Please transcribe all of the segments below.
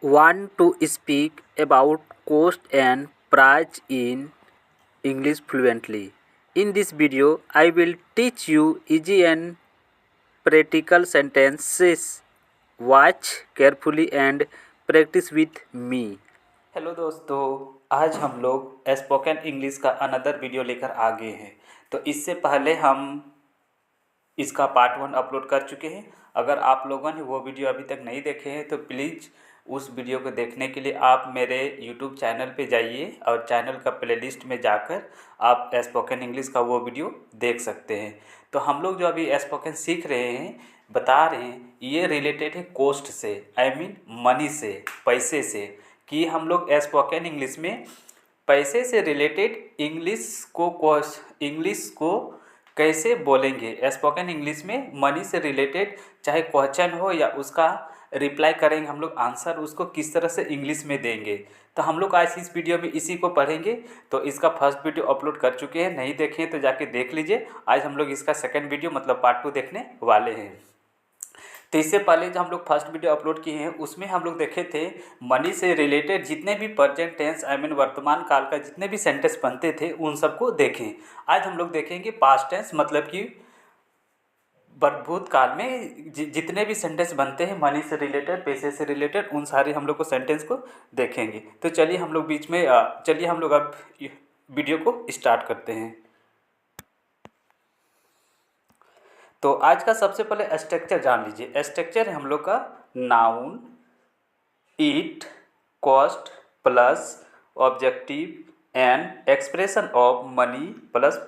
Want to speak about cost and price in English fluently. In this video, I will teach you easy and practical sentences. Watch carefully and practice with me. Hello दोस्तों, आज हम लोग spoken English का another video लेकर आ गए हैं। तो इससे पहले हम इसका पार्ट 1 अपलोड कर चुके हैं। अगर आप लोगों ने वो वीडियो अभी तक नहीं देखे हैं तो प्लीज़ उस वीडियो को देखने के लिए आप मेरे यूट्यूब चैनल पे जाइए और चैनल का प्लेलिस्ट में जाकर आप स्पोकन इंग्लिश का वो वीडियो देख सकते हैं। तो हम लोग जो अभी स्पोकन सीख रहे हैं, बता रहे हैं, ये रिलेटेड है कोस्ट से, आई मीन मनी से, पैसे से, कि हम लोग स्पोकन इंग्लिश में पैसे से रिलेटेड इंग्लिश को कैसे बोलेंगे। स्पोकन इंग्लिश में मनी से रिलेटेड चाहे क्वेश्चन हो या उसका रिप्लाई करेंगे हम लोग, आंसर उसको किस तरह से इंग्लिश में देंगे। तो हम लोग आज इस वीडियो में इसी को पढ़ेंगे। तो इसका फर्स्ट वीडियो अपलोड कर चुके हैं, नहीं देखे तो जाके देख लीजिए। आज हम लोग इसका सेकंड वीडियो मतलब पार्ट 2 देखने वाले हैं। तो इससे पहले जो हम लोग फर्स्ट वीडियो अपलोड किए हैं उसमें हम लोग देखे थे मनी से रिलेटेड जितने भी प्रेजेंट टेंस आई मीन वर्तमान काल का जितने भी सेंटेंस बनते थे उन सबको देखें। आज हम लोग देखेंगे पास्ट टेंस, मतलब कि भूतकाल में जितने भी सेंटेंस बनते हैं मनी से रिलेटेड, पैसे से रिलेटेड, उन सारे हम लोग को सेंटेंस को देखेंगे। तो चलिए हम लोग चलिए हम लोग अब वीडियो को स्टार्ट करते हैं। तो आज का सबसे पहले स्ट्रक्चर जान लीजिए। स्ट्रक्चर है हम लोग का noun, it, cost plus objective and expression of money plus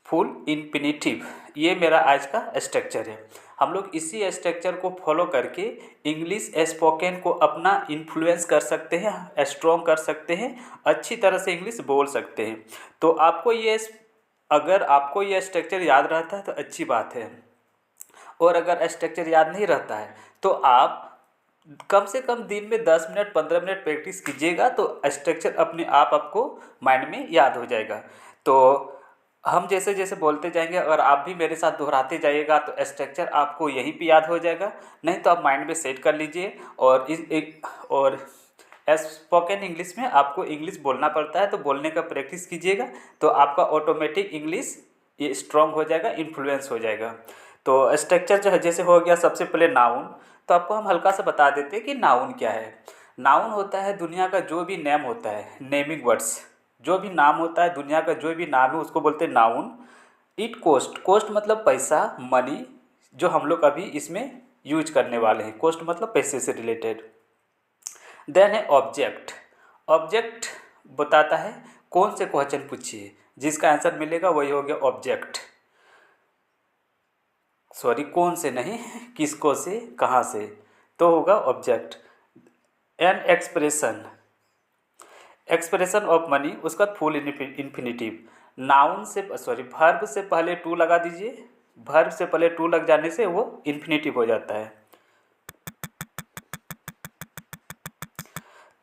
full infinitive. ये मेरा आज का स्ट्रक्चर है। हम लोग इसी स्ट्रक्चर को फॉलो करके इंग्लिश स्पोकन को अपना इन्फ्लुएंस कर सकते हैं, स्ट्रॉन्ग कर सकते हैं, अच्छी तरह से इंग्लिश बोल सकते हैं। तो अगर आपको ये स्ट्रक्चर याद रहता है तो अच्छी बात है, और अगर स्ट्रक्चर याद नहीं रहता है तो आप कम से कम दिन में 10 मिनट 15 मिनट प्रैक्टिस कीजिएगा तो स्ट्रक्चर अपने आप आपको माइंड में याद हो जाएगा। तो हम जैसे जैसे बोलते जाएंगे, अगर आप भी मेरे साथ दोहराते जाइएगा तो स्ट्रक्चर आपको यहीं पे याद हो जाएगा। नहीं तो आप माइंड में सेट कर लीजिए। और स्पोकन इंग्लिश में आपको इंग्लिश बोलना पड़ता है, तो बोलने का प्रैक्टिस कीजिएगा तो आपका ऑटोमेटिक इंग्लिश ये स्ट्रॉन्ग हो जाएगा, इन्फ्लुएंस हो जाएगा। तो स्ट्रक्चर जो है जैसे हो गया सबसे पहले नाउन। तो आपको हम हल्का सा बता देते हैं कि नाउन क्या है। नाउन होता है दुनिया का जो भी नेम होता है, नेमिंग वर्ड्स, जो भी नाम होता है, दुनिया का जो भी नाम है उसको बोलते हैं नाउन। इट कोस्ट मतलब पैसा, मनी, जो हम लोग अभी इसमें यूज करने वाले हैं। कोस्ट मतलब पैसे से रिलेटेड। देन है ऑब्जेक्ट। ऑब्जेक्ट बताता है कौन से क्वेश्चन पूछिए, जिसका आंसर मिलेगा वही हो गया ऑब्जेक्ट। सॉरी, कौन से नहीं, किसको से, कहाँ से, तो होगा object. And expression of money, उसका फुल इन्फिनिटिव। नाउन से वर्ब से पहले टू लगा दीजिए। वर्ब से पहले टू लग जाने से वो इन्फिनिटिव हो जाता है।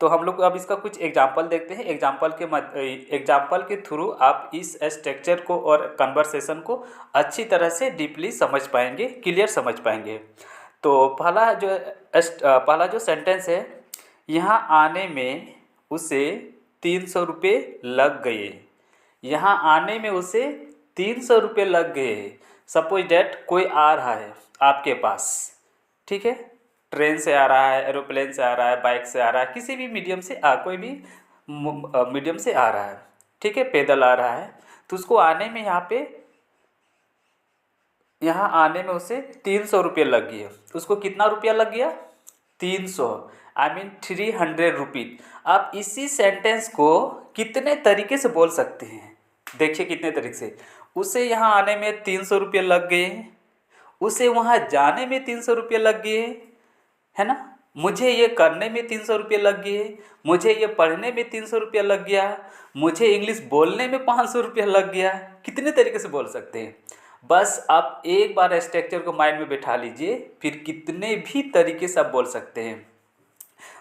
तो हम लोग अब इसका कुछ एग्जाम्पल देखते हैं। एग्जाम्पल के थ्रू आप इस स्ट्रक्चर को और कन्वर्सेशन को अच्छी तरह से डीपली समझ पाएंगे, क्लियर समझ पाएंगे। तो पहला जो सेंटेंस है, यहाँ आने में उसे 300 रुपये लग गए। यहाँ आने में उसे 300 रुपये लग गए। सपोज डेट कोई आ रहा है आपके पास, ठीक है, ट्रेन से आ रहा है, एरोप्लेन से आ रहा है, बाइक से आ रहा है, किसी भी मीडियम से कोई भी मीडियम से आ रहा है, ठीक है, पैदल आ रहा है। तो उसको आने में यहाँ आने में उसे 300 रुपये लग गया। उसको कितना रुपया लग गया? 300, आई मीन 300 रुपीज। आप इसी सेंटेंस को कितने तरीके से बोल सकते हैं, देखिए कितने तरीके से। उसे यहाँ आने में 300 रुपये लग गए, उसे वहाँ जाने में 300 रुपये लग गए, है ना। मुझे ये करने में 300 रुपये लग गए, मुझे ये पढ़ने में 300 रुपया लग गया, मुझे इंग्लिश बोलने में 500 रुपया लग गया। कितने तरीके से बोल सकते हैं। बस आप एक बार स्ट्रक्चर को माइंड में बैठा लीजिए, फिर कितने भी तरीके से आप बोल सकते हैं।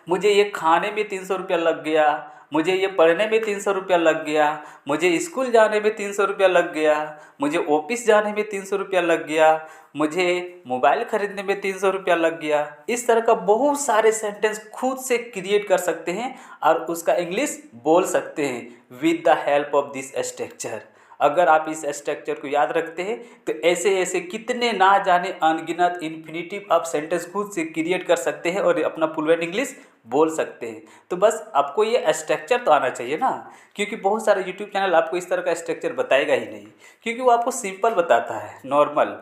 मुझे ये खाने में 300 रुपया लग गया, मुझे ये पढ़ने में 300 रुपया लग गया, मुझे स्कूल जाने में 300 रुपया लग गया, मुझे ऑफिस जाने में 300 रुपया लग गया, मुझे मोबाइल ख़रीदने में 300 रुपया लग गया। इस तरह का बहुत सारे सेंटेंस खुद से क्रिएट कर सकते हैं और उसका इंग्लिश बोल सकते हैं with the help of this structure. अगर आप इस स्ट्रक्चर को याद रखते हैं तो ऐसे ऐसे कितने ना जाने अनगिनत इन्फिनिटिव आप सेंटेंस खुद से क्रिएट कर सकते हैं और अपना फ्लुएंट इंग्लिश बोल सकते हैं। तो बस आपको ये स्ट्रक्चर तो आना चाहिए ना, क्योंकि बहुत सारे यूट्यूब चैनल आपको इस तरह का स्ट्रक्चर बताएगा ही नहीं, क्योंकि वो आपको सिंपल बताता है, नॉर्मल।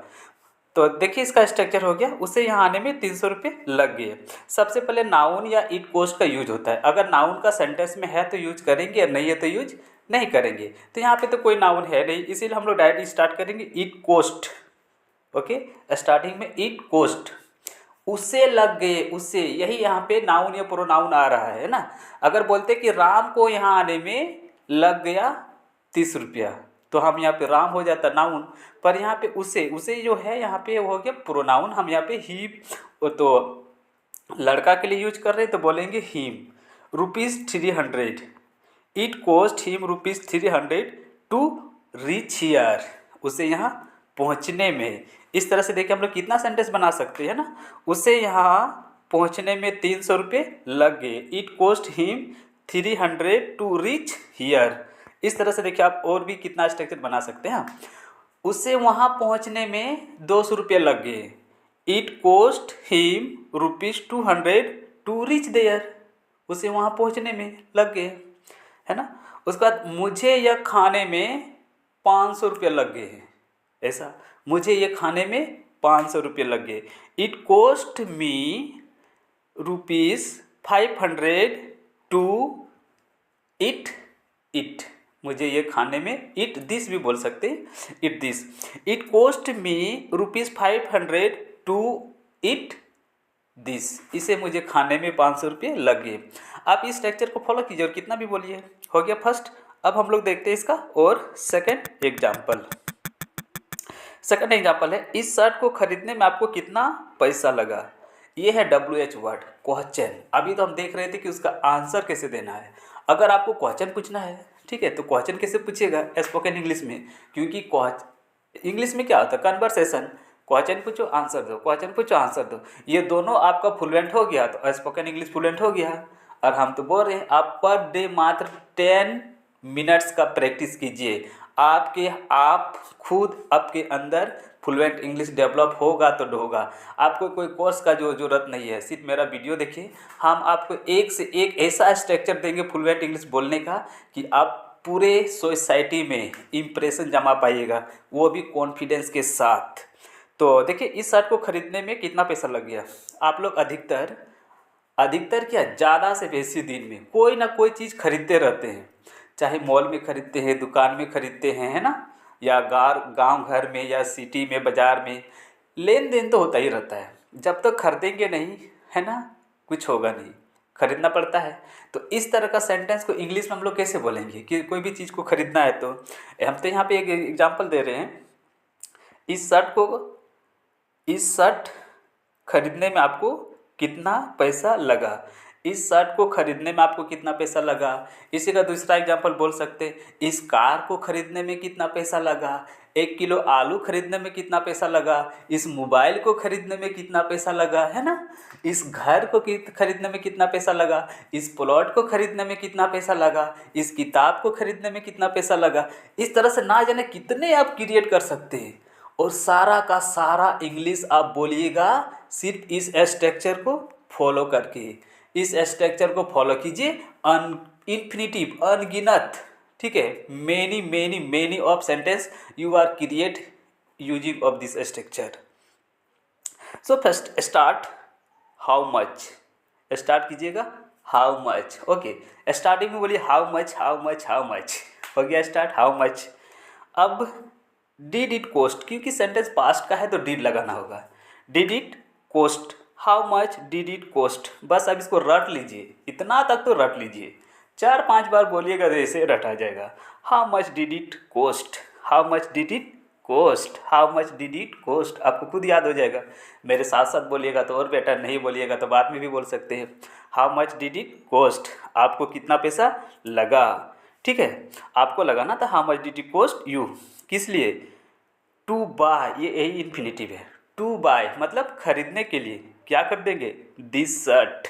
तो देखिए इसका स्ट्रक्चर हो गया, उसे यहाँ आने में 300 रुपये लग गए। सबसे पहले नाउन या इट कोस्ट का यूज होता है। अगर नाउन का सेंटेंस में है तो यूज करेंगे और नहीं है तो यूज नहीं करेंगे। तो यहाँ पे तो कोई नाउन है नहीं, इसीलिए हम लोग डायरेक्ट स्टार्ट करेंगे इट कोस्ट। ओके, स्टार्टिंग में इट कोस्ट, उसे लग गए, उसे, यही यहाँ पे नाउन या प्रोनाउन आ रहा है ना। अगर बोलते कि राम को यहाँ आने में लग गया 30 रुपया, तो हम यहाँ पे राम हो जाता नाउन, पर यहाँ पे उसे, उसे जो है यहाँ पे हो गया प्रोनाउन। हम यहाँ पे ही तो लड़का के लिए यूज कर रहे हैं तो बोलेंगे him ₹300। It cost him ₹300 to reach here, उसे यहाँ पहुँचने में। इस तरह से देखिए हम लोग कितना सेंटेंस बना सकते हैं ना। उसे यहाँ पहुँचने में 300 रुपये लग गए। It cost him 300 to reach here. इस तरह से देखिए आप और भी कितना स्ट्रक्चर बना सकते हैं। उसे वहाँ पहुँचने में 200 रुपये लग गए। It cost him ₹200 to reach there, उसे वहाँ पहुँचने में लग गए, है ना। उसके बाद मुझे यह खाने में 500 रुपये लग गए हैं, ऐसा, मुझे ये खाने में 500 रुपये लग गए। It cost me ₹500 to eat it, मुझे ये खाने में, इट दिस भी बोल सकते हैं, eat this. It cost me ₹500 to eat this, इसे मुझे खाने में 500 रुपये लग गए। आप इस स्ट्रक्चर को फॉलो कीजिए और कितना भी बोलिए। हो गया फर्स्ट। अब हम लोग देखते हैं इसका और सेकंड एग्जाम्पल। सेकंड एग्जाम्पल है, इस शर्ट को खरीदने में आपको कितना पैसा लगा। ये है WH वर्ड, क्वेश्चन। अभी तो हम देख रहे थे कि उसका आंसर कैसे देना है। अगर आपको क्वेश्चन पूछना है, ठीक है, तो क्वेश्चन कैसे पूछिएगा स्पोकन इंग्लिश में, क्योंकि इंग्लिश में क्या होता है, कन्वर्सेशन। क्वेश्चन पूछो आंसर दो, क्वेश्चन पूछो आंसर दो, ये दोनों आपका फ्लुएंट हो गया तो स्पोकन इंग्लिश फ्लुएंट हो गया। और हम तो बोल रहे हैं आप पर डे मात्र 10 मिनट्स का प्रैक्टिस कीजिए, आप खुद आपके अंदर फ्लुएंट इंग्लिश डेवलप होगा तो होगा। आपको कोई कोर्स का जो ज़रूरत नहीं है, सिर्फ मेरा वीडियो देखिए। हम आपको एक से एक ऐसा स्ट्रक्चर देंगे फ्लुएंट इंग्लिश बोलने का कि आप पूरे सोसाइटी में इम्प्रेशन जमा पाइएगा, वो भी कॉन्फिडेंस के साथ। तो देखिए इस शर्ट को खरीदने में कितना पैसा लग गया। आप लोग अधिकतर क्या, ज़्यादा से बेसी दिन में कोई ना कोई चीज़ खरीदते रहते हैं, चाहे मॉल में खरीदते हैं, दुकान में खरीदते हैं, है ना, या गांव घर में या सिटी में, बाज़ार में लेन देन तो होता ही रहता है। जब तक खरीदेंगे नहीं, है ना, कुछ होगा नहीं, खरीदना पड़ता है। तो इस तरह का सेंटेंस को इंग्लिश में हम लोग कैसे बोलेंगे कि कोई भी चीज़ को खरीदना है। तो हम तो यहाँ पे एक एग्जांपल दे रहे हैं, इस शर्ट खरीदने में आपको कितना पैसा लगा। इस शर्ट को खरीदने में आपको कितना पैसा लगा। इसी का दूसरा एग्जांपल बोल सकते हैं, इस कार को खरीदने में कितना पैसा लगा, 1 किलो आलू खरीदने में कितना पैसा लगा, इस मोबाइल को खरीदने में कितना पैसा लगा, है ना, इस घर को खरीदने में कितना पैसा लगा, इस प्लॉट को खरीदने में कितना पैसा लगा, इस किताब को खरीदने में कितना पैसा लगा। इस तरह से ना जाने कितने आप क्रिएट कर सकते हैं, और सारा का सारा इंग्लिश आप बोलिएगा सिर्फ इस स्ट्रक्चर को फॉलो करके। इस स्ट्रक्चर को फॉलो कीजिए, इन्फिनिटिव, अनगिनत, ठीक है, many many many of sentence you are create using of this structure. So first start how much, start कीजिएगा हाउ मच। ओके, स्टार्टिंग में बोलिए how much how much how much, हो गया स्टार्ट हाउ मच। अब did it cost, क्योंकि sentence past का है तो डिड लगाना होगा। Did it cost, how much did it cost. बस अब इसको रट लीजिए, इतना तक तो रट लीजिए, 4-5 बार बोलिएगा तो ऐसे रट आ जाएगा। How much did it cost, how much did it cost, how much did it coast, आपको खुद याद हो जाएगा। मेरे साथ साथ बोलिएगा तो और बेटर, नहीं बोलिएगा तो बाद में भी बोल सकते हैं। How much did it cost, आपको कितना पैसा लगा, ठीक है, आपको लगाना था how much did it cost you, किस लिए, टू बाय, ये यही इन्फिनेटिव है, टू बाय मतलब खरीदने के लिए, क्या कर देंगे, this shirt,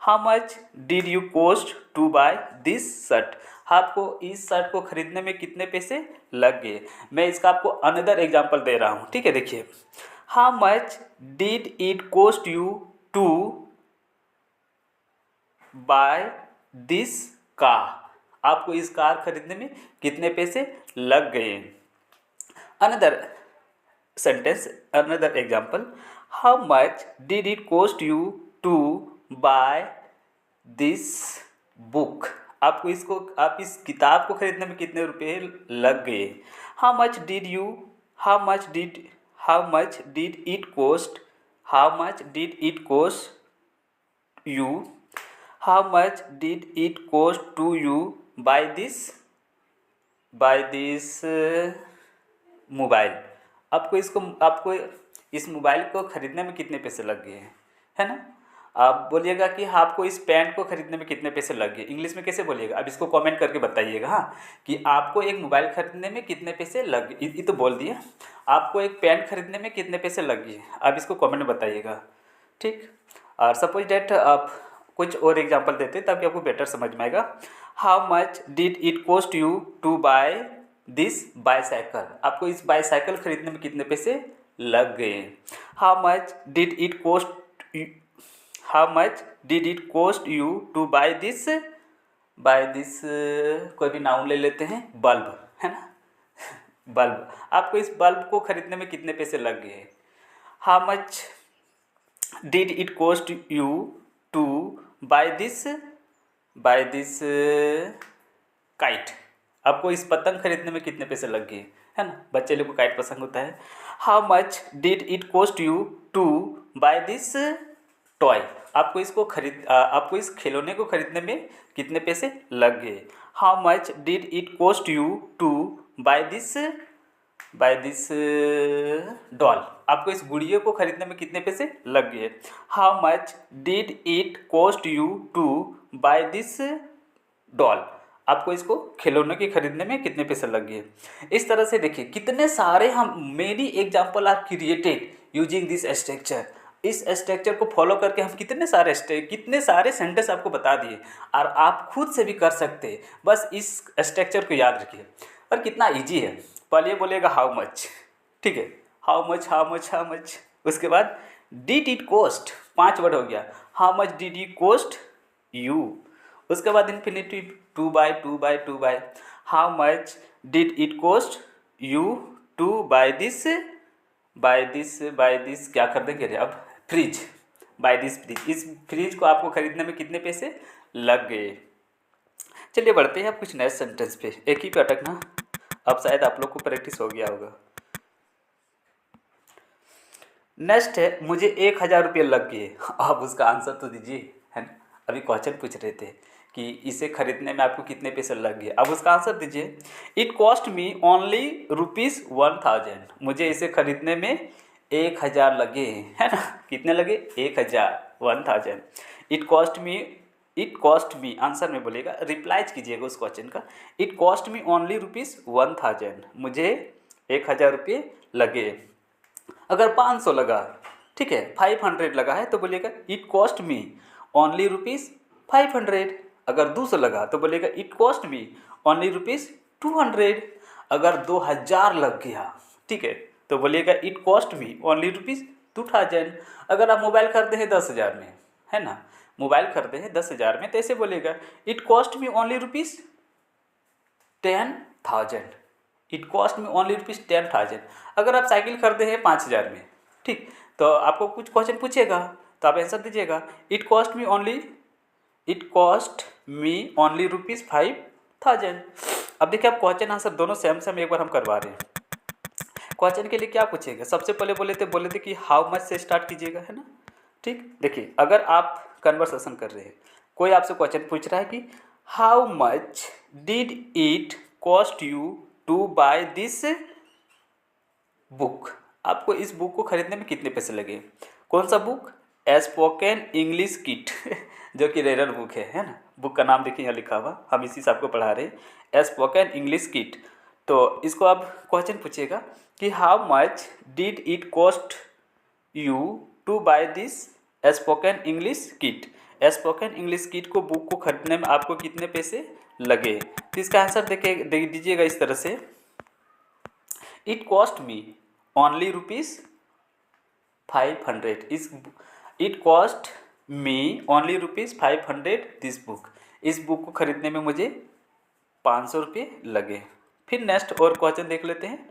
how much did you cost to buy this shirt, आपको इस शर्ट को खरीदने में कितने पैसे लग गए। मैं इसका आपको अनदर एग्जांपल दे रहा हूँ, ठीक है, देखिए, how much did it cost you to buy this car, आपको इस कार खरीदने में कितने पैसे लग गए। Another sentence, another example, how much did it cost you to buy this book, आपको इसको, आप इस किताब को खरीदने में कितने रुपए लग गए। How much did you, how much did it cost, how much did it cost you, how much did it cost to you buy this mobile, आपको इस मोबाइल को खरीदने में कितने पैसे लग गए हैं, है ना। आप बोलिएगा कि आपको इस पैंट को खरीदने में कितने पैसे लग गए, इंग्लिश में कैसे बोलिएगा, अब इसको कमेंट करके बताइएगा, हाँ, कि आपको एक मोबाइल खरीदने में कितने पैसे लग गए, ये तो बोल दिए, आपको एक पैंट खरीदने में कितने पैसे लग गए, आप इसको कमेंट में बताइएगा, ठीक। और सपोज डेट आप कुछ और एग्जांपल देते ताकि आपको बेटर समझ में आएगा। How much did it cost you to buy this bicycle, आपको इस बाईसाइकिल खरीदने में कितने पैसे लग गए। How much did it cost you to buy this कोई भी नाउन ले लेते हैं, बल्ब, है ना, बल्ब, आपको इस बल्ब को खरीदने में कितने पैसे लग गए। How much did it cost you to buy this kite, आपको इस पतंग खरीदने में कितने पैसे लग गए, है ना, बच्चे लोग को काइट पसंद होता है। How much did it cost you to buy this toy, आपको इस खिलौने को खरीदने में कितने पैसे लग गए। How much did it cost you to buy this doll, आपको इस गुड़िया को खरीदने में कितने पैसे लग गए। How much did it cost you to buy this doll, आपको इसको खिलौने के खरीदने में कितने पैसे लग गए। इस तरह से देखिए कितने सारे हम many example are created using this structure, इस स्ट्रक्चर को फॉलो करके हम कितने सारे सेंटेंस आपको बता दिए और आप खुद से भी कर सकते हैं, बस इस स्ट्रक्चर को याद रखिए। और कितना इजी है, पहले बोलेगा हाउ मच, ठीक है, हाउ मच, उसके बाद डिड इट कॉस्ट, 5 वर्ड हो गया, how much did it cost you, उसके बाद infinitive to buy, how much did it cost you to buy this क्या कर देंगे रे अब, फ्रिज, बाय दिस फ्रिज, इस फ्रिज को आपको खरीदने में कितने पैसे लग गए। चलिए बढ़ते हैं अब कुछ नए सेंटेंस पे, एक ही पे अटकना, अब शायद आप लोग को प्रैक्टिस हो गया होगा। नेक्स्ट है, मुझे 1000 रुपये लग गए, आप उसका आंसर तो दीजिए, है ना, अभी क्वेश्चन पूछ रहे थे कि इसे खरीदने में आपको कितने पैसे लग गए, अब उसका आंसर दीजिए। इट कॉस्ट मी ओनली ₹1000, मुझे इसे खरीदने में 1000 लगे, है ना, कितने लगे, 1000। इट कॉस्ट मी आंसर में बोलेगा, रिप्लाइज कीजिएगा उस क्वेश्चन का। इट कॉस्ट मी ओनली ₹1000, मुझे 1000 रुपये लगे। अगर 500 लगा, ठीक है, 500 लगा है तो बोलिएगा इट कॉस्ट मी ओनली ₹500। अगर 200 लगा तो बोलिएगा इट कॉस्ट मी ओनली ₹200। अगर 2000 लग गया, ठीक है, तो बोलिएगा इट कॉस्ट मी ओनली ₹2000। अगर आप मोबाइल खरीदे हैं 10,000 में, है ना, मोबाइल खरीदे हैं 10,000 में, तो ऐसे बोलेगा it cost me only ₹10,000, it cost में ओनली ₹10,000। अगर आप साइकिल खरीदे हैं 5,000 में, ठीक, तो आपको कुछ क्वेश्चन पूछेगा तो आप आंसर दीजिएगा इट कॉस्ट मी ओनली ₹5,000। अब देखिए आप क्वेश्चन आंसर दोनों सेम एक बार हम करवा रहे हैं। क्वेश्चन के लिए क्या पूछेगा, सबसे पहले बोले थे कि हाउ मच से स्टार्ट कीजिएगा, है ना, ठीक। देखिए अगर आप कन्वर्सेशन कर रहे हैं, कोई आपसे क्वेश्चन पूछ रहा है कि how much did it cost you to buy this book, आपको इस बुक को खरीदने में कितने पैसे लगे। कौन सा बुक, स्पोकन इंग्लिश किट जो कि रेरर बुक है ना। बुक का नाम देखिए यहाँ लिखा हुआ, हम इसी से आपको पढ़ा रहे हैं, स्पोकन इंग्लिश किट। तो इसको अब क्वेश्चन पूछेगा कि how much did it cost you to buy this spoken English kit. Spoken English kit को, बुक को खरीदने में आपको कितने पैसे लगे। तो इसका आंसर देख दीजिएगा इस तरह से, it cost me only ₹500। It cost me only ₹500 this book. इस बुक को खरीदने में मुझे 500 रुपये लगे। फिर नेक्स्ट और क्वेश्चन देख लेते हैं,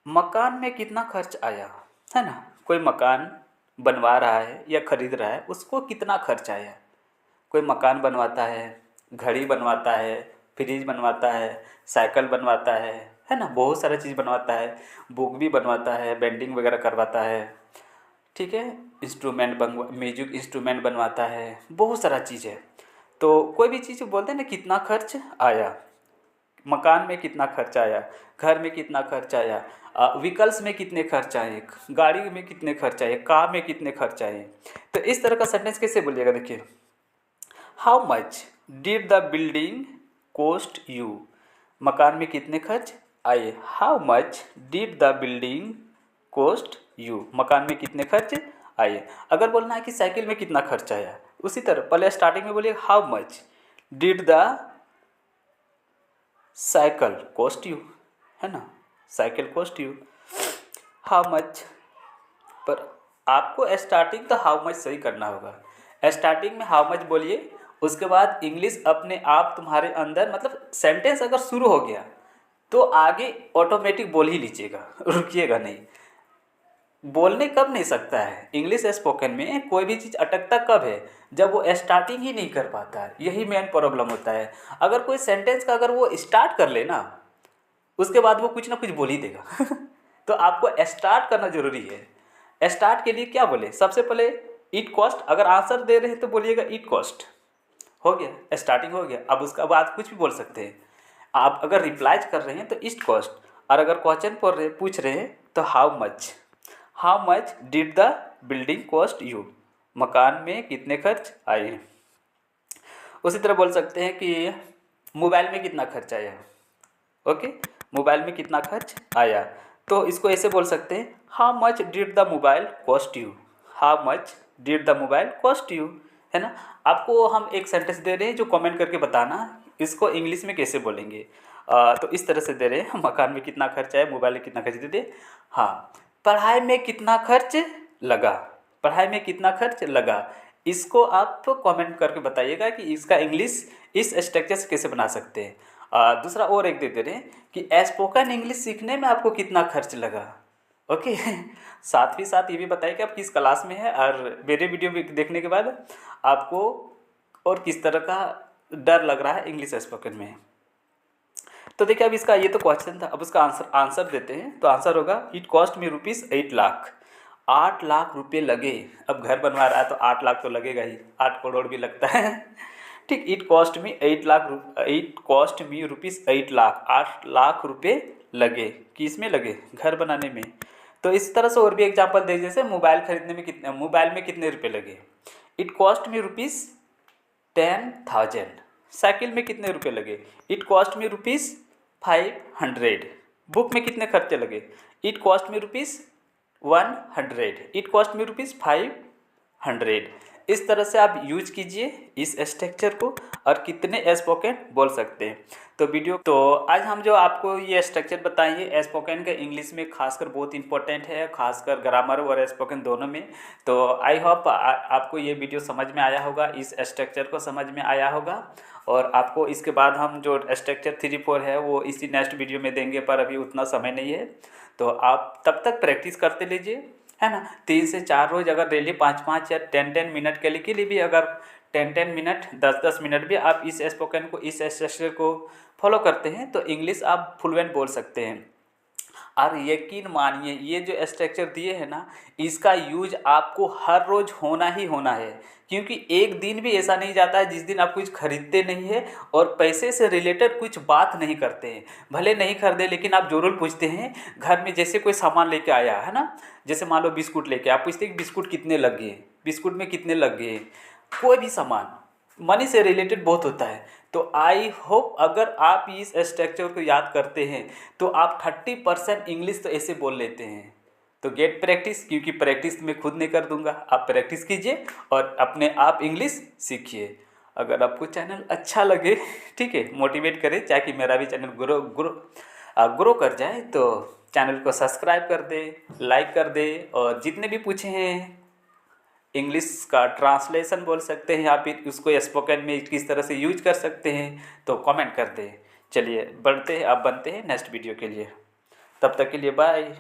मकान में कितना खर्च आया, है ना। कोई मकान बनवा रहा है या खरीद रहा है, उसको कितना खर्च आया। कोई मकान बनवाता है, घड़ी बनवाता है, फ्रिज बनवाता है, साइकिल बनवाता है ना, बहुत सारा चीज़ बनवाता है, बुक भी बनवाता है, बेंडिंग वगैरह करवाता है, ठीक है, म्यूजिक इंस्ट्रूमेंट बनवाता है, बहुत सारा चीज़ है। तो कोई भी चीज़ बोलते हैं ना कितना खर्च आया, मकान में कितना खर्च आया, घर में कितना खर्च आया, व्हीकल्स में कितने खर्च आए, गाड़ी में कितने खर्च आए, कार में कितने खर्च आए। तो इस तरह का सेंटेंस कैसे बोलिएगा, देखिए, how much did the building cost you. मकान में कितने खर्च आए, how much did the building cost you. मकान में कितने खर्च आए। अगर बोलना है कि साइकिल में कितना खर्च आया, उसी तरह पहले स्टार्टिंग में बोलिए how much did the cycle cost you, है ना, cycle cost you, how much. पर आपको स्टार्टिंग तो हाउ मच सही करना होगा। स्टार्टिंग में हाउ मच बोलिए, उसके बाद इंग्लिश अपने आप तुम्हारे अंदर, मतलब सेंटेंस अगर शुरू हो गया तो आगे ऑटोमेटिक बोल ही लीजिएगा, रुकिएगा नहीं। बोलने कब नहीं सकता है इंग्लिश स्पोकन में, कोई भी चीज़ अटकता कब है, जब वो स्टार्टिंग ही नहीं कर पाता है, यही मेन प्रॉब्लम होता है। अगर कोई सेंटेंस का अगर वो स्टार्ट कर लेना, उसके बाद वो कुछ ना कुछ बोल ही देगा तो आपको स्टार्ट करना जरूरी है। स्टार्ट के लिए क्या बोले, सबसे पहले इट कॉस्ट, अगर आंसर दे रहे हैं तो बोलिएगा इट कॉस्ट, हो गया, स्टार्टिंग हो गया। अब उसका बाद कुछ भी बोल सकते हैं। आप अगर रिप्लाई कर रहे हैं तो इट कॉस्ट, और अगर क्वेश्चन पूछ रहे हैं तो how much did the building cost you. मकान में कितने खर्च आए। उसी तरह बोल सकते हैं कि मोबाइल में कितना खर्च आया, ओके, मोबाइल में कितना खर्च आया। तो इसको ऐसे बोल सकते हैं, how much did the mobile cost you, how much did the mobile cost you, है ना। आपको हम एक सेंटेंस दे रहे हैं जो कमेंट करके बताना इसको इंग्लिश में कैसे बोलेंगे। तो इस तरह से दे रहे हैं, मकान में कितना खर्च आया, मोबाइल में कितना खर्च दे दे। हाँ, पढ़ाई में कितना खर्च लगा, पढ़ाई में कितना खर्च लगा, इसको आप कमेंट करके बताइएगा कि इसका इंग्लिश इस स्ट्रक्चर से कैसे बना सकते हैं। दूसरा और एक दे रहे हैं कि स्पोकन इंग्लिश सीखने में आपको कितना खर्च लगा, ओके साथ ही साथ ये भी बताइए कि आप किस क्लास में है, और मेरे वीडियो देखने के बाद आपको और किस तरह का डर लग रहा है इंग्लिश स्पोकन में। तो देखिए, अब इसका ये तो क्वेश्चन था, अब उसका आंसर देते हैं। तो आंसर होगा, it cost me ₹8 lakh. 8 lakh रुपये लगे। अब घर बनवा रहा है तो 8 लाख तो लगेगा ही, 8 करोड़ भी लगता है ठीक, it cost me ₹8 lakh. 8 lakh रुपये लगे, किस में लगे, घर बनाने में। तो इस तरह से और भी एग्जांपल दे, जैसे मोबाइल खरीदने में कितने रुपए लगे, इट कॉस्ट मी ₹10,000। साइकिल में कितने रुपए लगे, इट कॉस्ट मी ₹500। बुक में कितने खर्चे लगे, it cost me ₹100। It cost me ₹500। इस तरह से आप यूज कीजिए इस स्ट्रक्चर को, और कितने स्पोकन बोल सकते हैं। तो आज हम जो आपको ये स्ट्रक्चर बताएंगे स्पोकन का इंग्लिश में खासकर बहुत इंपॉर्टेंट है, खासकर ग्रामर और स्पोकन दोनों में। तो आई होप आपको ये वीडियो समझ में आया होगा, इस स्ट्रक्चर को समझ में आया होगा। और आपको इसके बाद हम जो स्ट्रक्चर 3-4 है वो इसी नेक्स्ट वीडियो में देंगे, पर अभी उतना समय नहीं है। तो आप तब तक प्रैक्टिस करते लीजिए, है ना। 3 से 4 रोज़ अगर डेली 5-5 या 10-10 मिनट के लिए भी अगर 10-10 मिनट 10-10 मिनट भी आप इस स्पोकन को, इस स्ट्रक्चर को फॉलो करते हैं तो इंग्लिश आप फ्लुएंट बोल सकते हैं। और यकीन मानिए ये जो स्ट्रक्चर दिए हैं ना, इसका यूज आपको हर रोज़ होना ही होना है, क्योंकि एक दिन भी ऐसा नहीं जाता है जिस दिन आप कुछ खरीदते नहीं है और पैसे से रिलेटेड कुछ बात नहीं करते हैं। भले नहीं खरीदे लेकिन आप ज़रूर पूछते हैं घर में, जैसे कोई सामान लेके आया है ना, जैसे मान लो बिस्कुट लेके आप पूछते हैं कि बिस्कुट कितने लग गए, बिस्कुट में कितने लग गए। कोई भी सामान मनी से रिलेटेड बहुत होता है। तो आई होप अगर आप इस स्ट्रक्चर को याद करते हैं तो आप 30% इंग्लिश तो ऐसे बोल लेते हैं। तो गेट प्रैक्टिस, क्योंकि प्रैक्टिस मैं खुद नहीं कर दूंगा, आप प्रैक्टिस कीजिए और अपने आप इंग्लिश सीखिए। अगर आपको चैनल अच्छा लगे, ठीक है, मोटिवेट करे ताकि मेरा भी चैनल ग्रो ग्रो ग्रो कर जाए, तो चैनल को सब्सक्राइब कर दे, लाइक कर दे, और जितने भी पूछे हैं इंग्लिश का ट्रांसलेशन बोल सकते हैं या फिर उसको स्पोकन में किस तरह से यूज कर सकते हैं तो कमेंट कर दें। चलिए बढ़ते हैं, अब बनते हैं नेक्स्ट वीडियो के लिए। तब तक के लिए बाय।